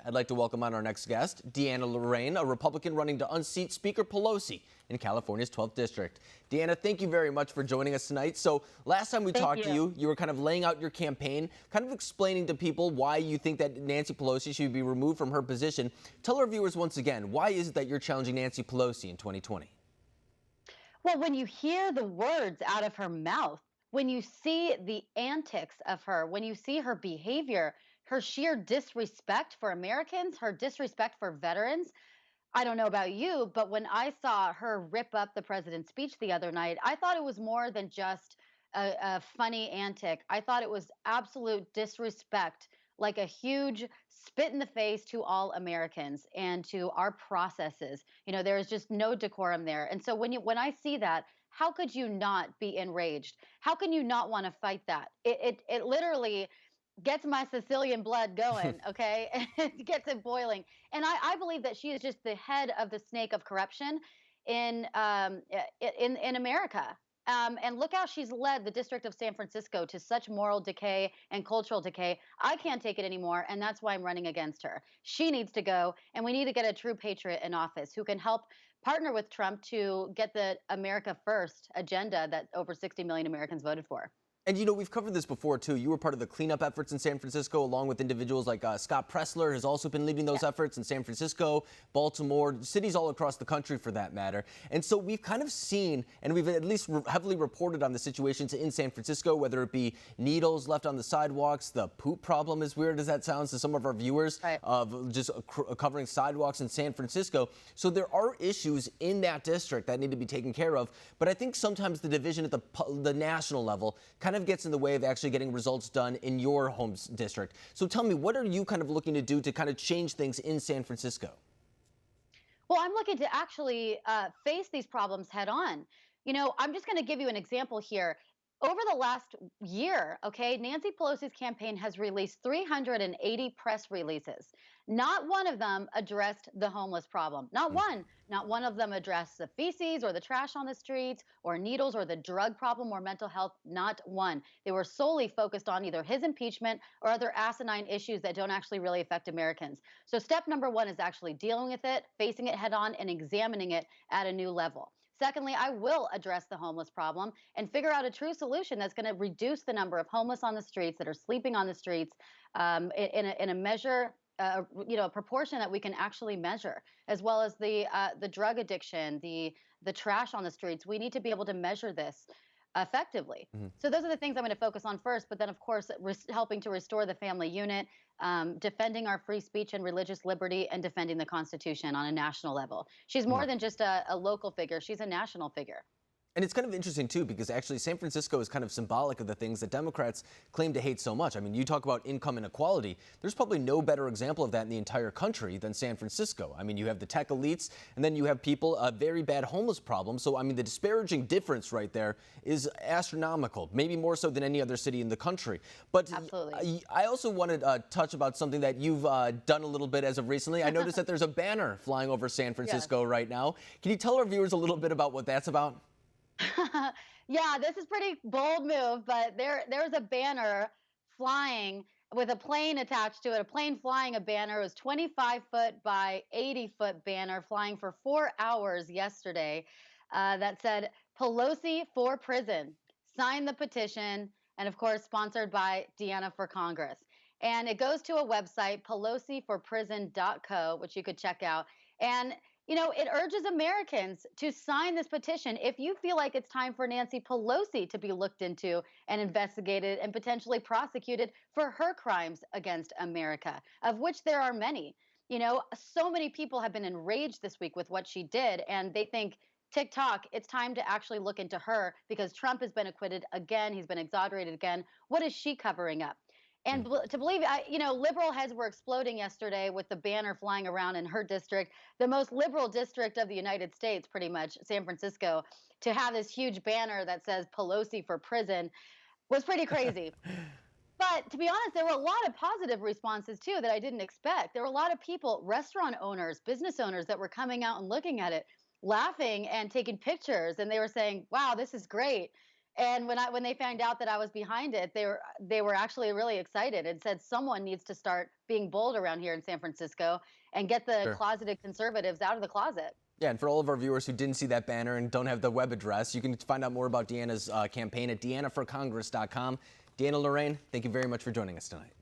I'd like to welcome on our next guest, Deanna Lorraine, a Republican running to unseat Speaker Pelosi in California's 12th District. Deanna, thank you very much for joining us tonight. So last time we talked to you, you were kind of laying out your campaign, kind of explaining to people why you think that Nancy Pelosi should be removed from her position. Tell our viewers once again, why is it that you're challenging Nancy Pelosi in 2020? Well, when you hear the words out of her mouth, when you see the antics of her, when you see her behavior, her sheer disrespect for Americans, her disrespect for veterans, I don't know about you, but when I saw her rip up the president's speech the other night, I thought it was more than just a funny antic. I thought it was absolute disrespect, like a huge spit in the face to all Americans and to our processes. There is just no decorum there. And so when I see that, how could you not be enraged? How can you not want to fight that? It literally gets my Sicilian blood going, okay? It gets it boiling. And I believe that she is just the head of the snake of corruption in America. And look how she's led the District of San Francisco to such moral decay and cultural decay. I can't take it anymore, and that's why I'm running against her. She needs to go, and we need to get a true patriot in office who can help partner with Trump to get the America First agenda that over 60 million Americans voted for. And, we've covered this before, too. You were part of the cleanup efforts in San Francisco, along with individuals like Scott Pressler has also been leading those efforts in San Francisco, Baltimore, cities all across the country, for that matter. And so we've kind of seen, and we've at least heavily reported on the situations in San Francisco, whether it be needles left on the sidewalks, the poop problem, as weird as that sounds to some of our viewers, of just covering sidewalks in San Francisco. So there are issues in that district that need to be taken care of. But I think sometimes the division at the national level kind of gets in the way of actually getting results done in your home district. So tell me, what are you kind of looking to do to kind of change things in San Francisco? Well, I'm looking to actually face these problems head on. I'm just going to give you an example here. Over the last year, okay, Nancy Pelosi's campaign has released 380 press releases. Not one of them addressed the homeless problem. Not one. Not one of them addressed the feces or the trash on the streets or needles or the drug problem or mental health. Not one. They were solely focused on either his impeachment or other asinine issues that don't actually really affect Americans. So step number one is actually dealing with it, facing it head on, and examining it at a new level. Secondly, I will address the homeless problem and figure out a true solution that's going to reduce the number of homeless on the streets that are sleeping on the streets in a measure, a proportion that we can actually measure, as well as the drug addiction, the trash on the streets. We need to be able to measure this effectively. So those are the things I'm going to focus on first. But then, of course, helping to restore the family unit, defending our free speech and religious liberty, and defending the Constitution on a national level. She's more than just a local figure. She's a national figure. And it's kind of interesting, too, because actually San Francisco is kind of symbolic of the things that Democrats claim to hate so much. I mean, you talk about income inequality. There's probably no better example of that in the entire country than San Francisco. I mean, you have the tech elites, and then you have people, a very bad homeless problem. So, I mean, the disparaging difference right there is astronomical, maybe more so than any other city in the country. But absolutely. I also wanted to touch about something that you've done a little bit as of recently. I noticed that there's a banner flying over San Francisco right now. Can you tell our viewers a little bit about what that's about? Yeah, this is pretty bold move, but there's a banner flying with a plane attached to it. A plane flying a banner. It was 25-foot by 80-foot banner flying for 4 hours yesterday that said Pelosi for prison. Sign the petition, and of course sponsored by Deanna for Congress. And it goes to a website, pelosiforprison.co, which you could check out. And it urges Americans to sign this petition if you feel like it's time for Nancy Pelosi to be looked into and investigated and potentially prosecuted for her crimes against America, of which there are many. So many people have been enraged this week with what she did, and they think, TikTok, it's time to actually look into her because Trump has been acquitted again. He's been exonerated again. What is she covering up? And to believe, liberal heads were exploding yesterday with the banner flying around in her district, the most liberal district of the United States, pretty much, San Francisco, to have this huge banner that says Pelosi for prison was pretty crazy. But to be honest, there were a lot of positive responses, too, that I didn't expect. There were a lot of people, restaurant owners, business owners that were coming out and looking at it, laughing and taking pictures. And they were saying, wow, this is great. And when they found out that I was behind it, they were actually really excited and said someone needs to start being bold around here in San Francisco and get the Sure. closeted conservatives out of the closet. Yeah, and for all of our viewers who didn't see that banner and don't have the web address, you can find out more about Deanna's campaign at deannaforcongress.com. Deanna Lorraine, thank you very much for joining us tonight.